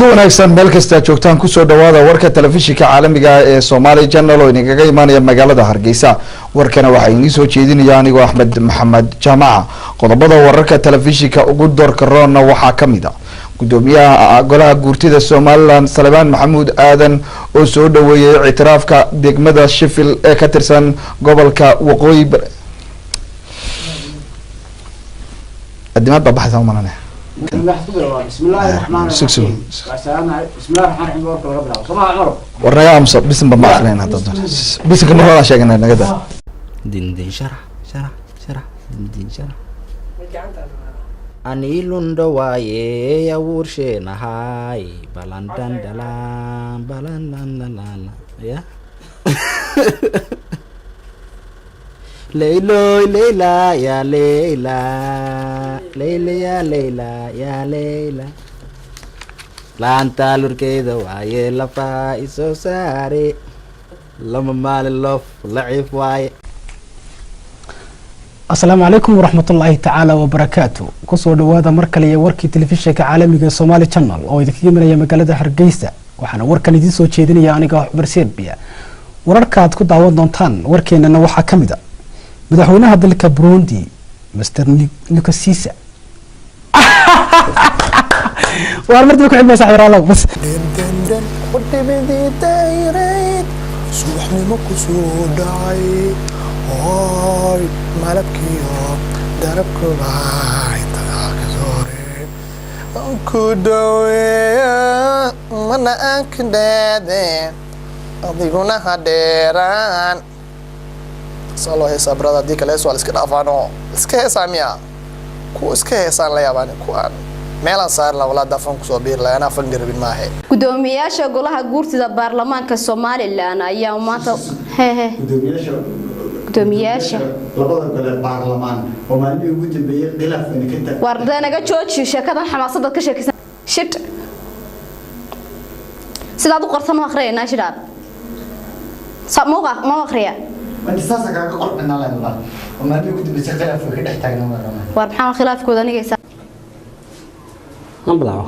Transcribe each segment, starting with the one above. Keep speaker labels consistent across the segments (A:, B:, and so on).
A: kulanti wanaagsan meel kasta joogtaan ku soo dhawaada warka telefishinka caalamiga ah ee Somali Channel oo inaga imaanaya magaalada Hargeysa warkana waxa idin soo jeedinaya anigoo Axmed Maxamed Jaamaca qodobada wararka telefishinka ugu doorka roona waxa kamid ah gudoomiyaha golaha guurtida Somaliland Salmaan Maxamuud Aadan oo soo dhaweeyay ictiraafka degmada Sheffield ee ka tirsan gobolka Waqooyi adimada baxsan manane
B: بسم الله الرحمن الرحيم بسم الله الرحمن الرحيم صباح عمر
A: ورنا امس بسم الله خلينا بس كم مره شيغنا نغدا
C: دين شرح دين شرح اني لوندو واي يا ورشنا هاي بلندن دلان بلندن يا ليلى ليلى يا ليلى ليلى يا ليلى يا ليلى لا انت لركيده واي لفا اسو ساري لما مال اللف لعيف واي.
D: السلام عليكم ورحمة الله تعالى وبركاته كسو دوادا مركل يا وركي تلفزيون عالمي Somali Channel oo idinka yimaanaya magaalada Hargeysa waxaana warkan idin soo jeedinaya aniga Xubirseed biya wararka aad ku daawan doontaan warkeenana waxa kamid ah madaxweynaha dalka Burundi Mr Nkurunziza war martii ku xilma saxir Allah bas qodbidi dayreed subaxnimo ku soo dhacay oy malabkiyo darabku baay taaka sore ku dhaweeya mana ankdeede adiguna hadeeraan salo heesa brada dii kale soo iska dhaafano iska heesa miya ku iska heesaan la yaabaan ku aan meelan saar la wala dafan ku soo biir la ana fan dirbin maahe
E: gudoomiyaasha golaha guurtida baarlamaanka Somaliland ayaa maanta gudoomiyaasha
F: labada gole baarlamaan oo maalmihii ugu dambeeyay khilaaf in ka tag
E: wardanaga jooji sheekada xamaasada ka sheekaysan shit sidaad u qortan ma akhriyayna shiraab samuuqa ma akhriya
F: wadi saasa ka qornaa la ilaa oo maalmihii ugu dambeeyay khilaaf ka dhex taagan
E: war maxaa khilaafkooda anigaysa
G: نبلعه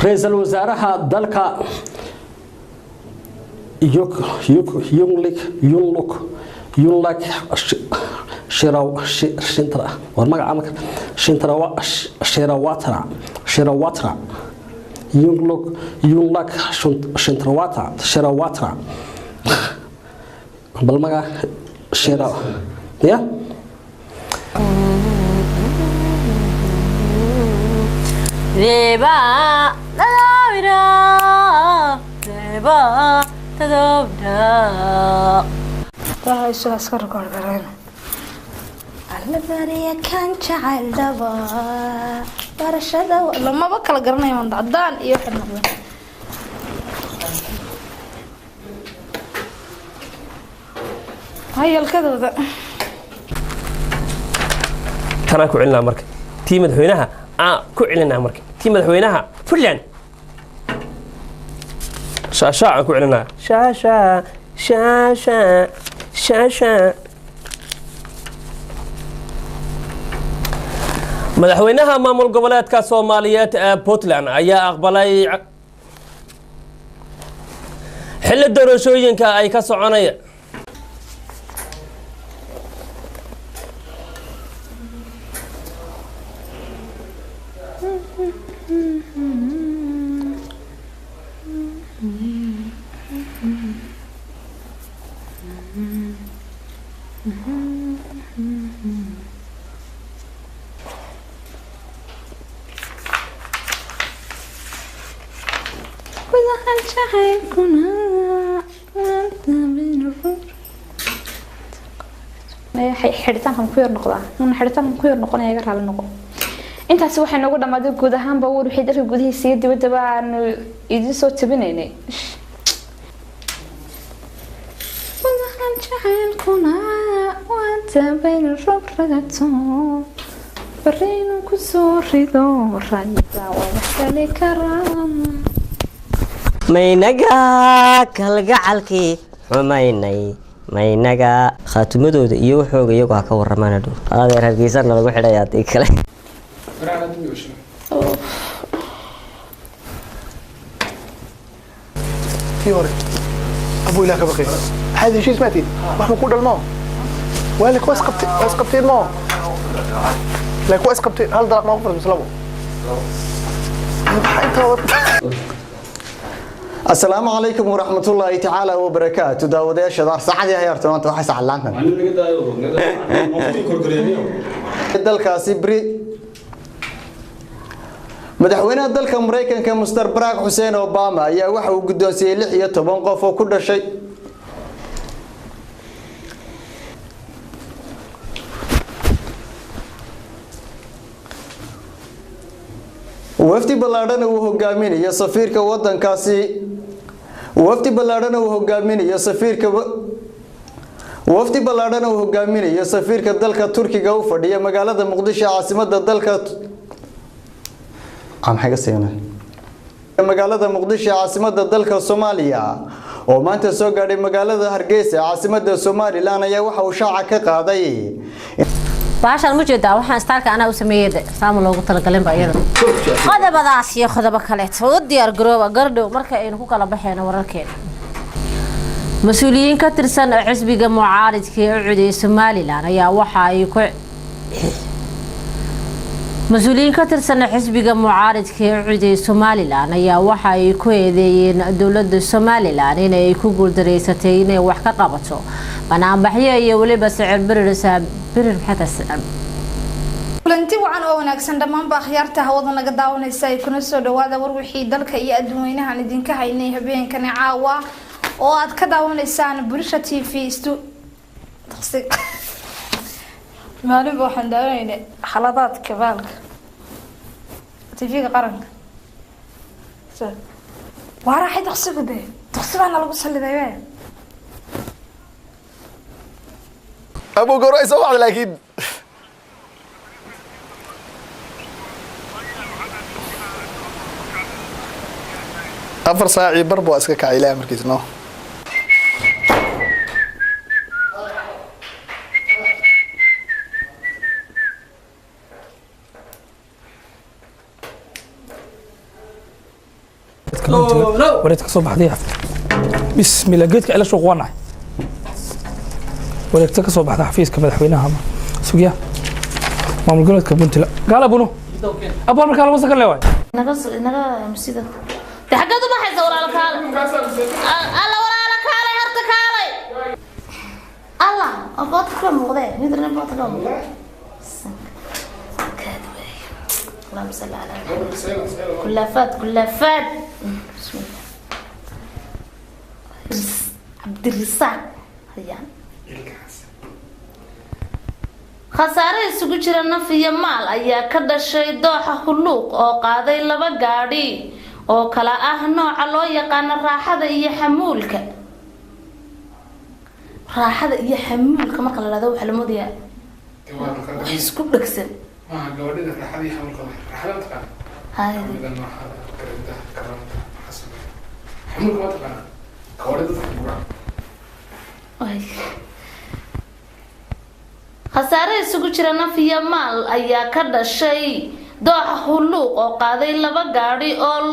G: رئيس الوزراء دلك يونلك شنترا ورمق عمك شنترا يونلك شنترواترا بالمقا شرا يا
H: Deba tadabra Deba tadabra
E: Tahay soo askar gargaran alla bariya kan jacayl daba barashada lama ba kala garanayo dadaan iyo xirnaa hayalkadooda
I: kana ku cilna marka tii madaxweynaha ku cilina marka tii madaxweynaha Puntland shaasha ku cilina shaasha madaxweynaha maamul goboleedka Soomaaliyeed ee Puntland ayaa aqbalay xilli doorashooyinka ay ka soconayaan
E: xiritaankan ku yar noqdaa xiritaankan ku yar noqonaya iga raali noqo intaas waxay nagu dhamaaday guud ahaan baa wixii dalka gudihiisa iyo dibadda aan idin soo tabinaynay waxaan jacaylkuna waan tabayn rogragato fariin ku soo rido rayda waa xali karam
H: maynaga kalgacalkii xumaynay maynaga khaatumadooda iyo waxooga iyagu ha ka waramaan dhow adeer hargeysana lagu xidhay hadii kale
D: فيوري ابو اله كبقي هذه شيء سمعتي ما كود الماء ولا كويس قبتي الماء لا كويس قبتي هل ضرب موقف مسلمو
F: السلام عليكم ورحمة الله تعالى وبركاته داود شدار سعد يا هيرتو أنت وحي سعلانتنا dalkaasi bri madaxweynaha dalka Mareykanka Mr. Barack Hussein Obama ayaa waxa uu guddoonsiiyay 16 qof oo ku dhashay wafdi ballaadhan uu hogaaminayo safiirka wadankaasi wafdi ballaadhan uu hogaaminayo safiirka dalka Turkiga u fadhiya magaalada Muqdisho caasimadda dalka magaalada Muqdisho caasimadda dalka Soomaaliya oo maanta soo gaadhay magaalada Hargeysa caasimadda Soomaaliland ayaa waxa uu shaaca ka qaaday
H: baashan ma jeedaa waxaan starka ana u sameeyay saamo loogu talagalay baayada qodobadaas iyo qodobo kale oo diyaar garooba gardhow marka aynu ku kala baxayna wararkeena مسؤولين كترسن حزبك معارض كي عودي سوماليلاند ayaa waxa ay ku مسؤولين كترسن حزبك معارض كي عودي سوماليلاند ayaa waxa ay ku eedeeyeen dawladda Soomaaliland inay ku guuldareysatay inay wax ka qabato banaanbaxyo iyo waliba sicir birir xataa
J: kulanti wacan oo wanaagsan dhammaan ba khiyaarta hawada naga daawanaysa ay kuna soo dhawaada war wixii dalka iyo adduunweynaha idinka haynay habeenkan caawa oo aad ka daawanaysaan Bulsha TV maalin waxaan daawaynay xaladaadka baalka TV-ga qaranka waraxay taqsiibana lagu saliday
D: ابو قريش واحد لكن أفر ساعي بربو أسكك عيلة مركز نو
K: وريتك صبح ضيعة بسم الله قلت على شو قوانا وريتك صبح ضيعة حفيز كمدح بينها سوقيا ما ملقولت كبنت لا قال أبونا أبو أمريكا على وصلك اللي واي
J: naga musida taxagadu ma hayso walaal kaale alla walaal kaale harta kaale alla abood ka muuqday midna abood ka muuqday اللهم صل على محمد كلافات بسم الله عبد الرزاق هيا خساره isugu jira naf iyo maal ayaa ka dhashay dooxa huluuq oo qaaday laba gaadhi oo kala ah nooca loo yaqaan raaxada iyo xamuulka marka la raado waxa la moodaya isku dhagsan gaadhida raaxada iyo xamuulka raaxada taqaan hay'adda nooca karinta karamta xasan xamuulka taqaan gaadhida ay خساره isugu jira naf iyo maal ayaa ka dhashay dooxa huluuq oo qaaday laba gaadhi oo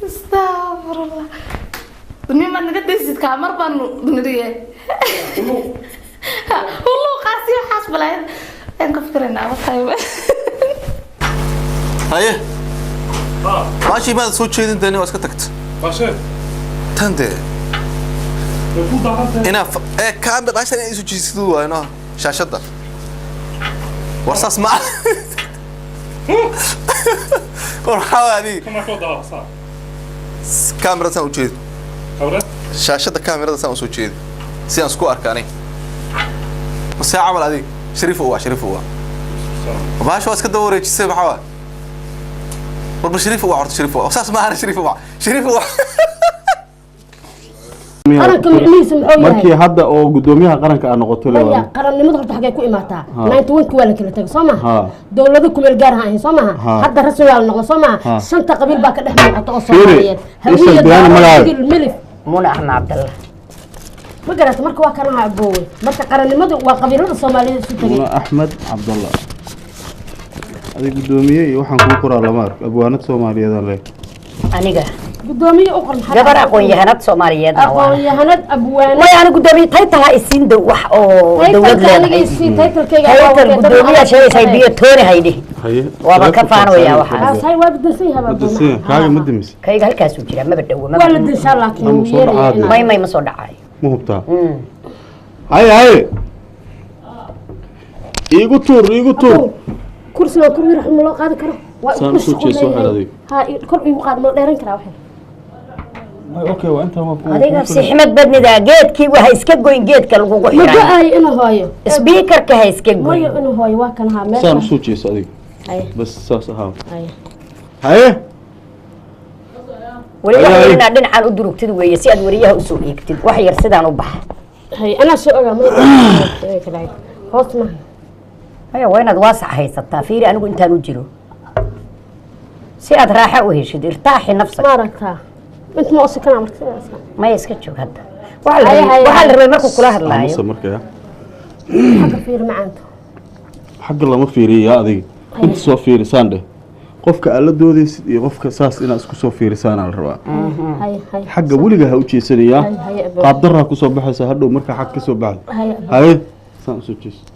J: astaghfirullah nima naga deesid kaamar baan niriye huluuq qaasi waxaas balayd aan ka fikirinaa waxay
L: haye maashi baad soo jeedin doonay waa iska tagtay baashe tande ina kaamir عشان isu jiisidu waayno shaashada warsaas ma warxaadi kaamira san u jeed shaashada kaamirada san u soo jeed si aan isku arkaanay waxa amal adi shariif waa baasho iska dawareejisay maxaa war shariif waa horta shariif waa saas ma ana shariif waa
M: markii hadda oo gudoomiyaha qaranka aan noqoto
N: leeyahay qarannimada horta xagee ku imaataa 91 waa la kala tagay Soomaha dawladda ku meel gaar ah Soomaha hadda rasmi waa la noqdo Soomaha shanta qabiil baa ka dhex muuqata oo Soomaaliyeed hawiyada milif Muna Ahmed Abdullah ma garata marka waa kana aboowe marka qarannimadu waa qabiilada Soomaaliyeed isu tagay
M: Muna Ahmed Abdullah هذه قدومية وحن كل قرى لمار أبوانات سومالية ذا ليه
O: aniga
N: gudoomiye u qoran
O: gabar aqoon-yahanad Soomaaliyeed ah
N: aqoon-yahanad abwaan
O: way aan gudoomiye taytaha isiin dow wax oo dawlad leedahay taytal gudoomiye sheegay biyo toori haydi waa ka faanaya waxa
N: say waa dadsan yahay
M: dadsan kaaga madamis
O: kayga halkaas uu jira ma badhow ma
N: wala insha Allah
O: kiin may ma soo dhacay
M: ma hubtaa hay igu tuur
N: kursiga ku mir xum loo qaadi karo
M: saan ku jeeso xaladay
N: ha kor igu qaad ma dheeran karaa waxa
M: اوكي وانت ما
O: adiga si ximad badnida geedkii waxa iska goyn geedka lagu xiray
N: ma ay inuu hooyo
O: speaker ka ha iska goyn
N: way inuu hooyo waa kan ha meel
M: saan soo jeeso adiga bas saas aha
N: hay
O: waliba dhinacan u durugtid weeye si aad wariyaha u soo eegtid wax yar sidaan u bax
N: hay ana soo ogaa ma kala hoos ma
O: haya waa inaad waasac haysataa fiiri anigu intaan u jiro si aad raaxo u heshid irtaaxi nafsaka
N: maaragtaa انت ما أصلا مركز
O: ما يسكت شو هذا وحال ربي مركو كلها هلا
M: مصر مركز
N: حق فير معانته
M: حق الله ما فيري يا أدي أنت سو فيري سانده قفك ألا دودي قفك ساس إن أسكو سو فيري سان على الروا حق ولقى هوتشي سريا قدرها كسو بحث هذا مركز حق كسو بعد هاي سان سوتشيس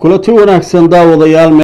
M: كل تي wanaagsan daawadayaal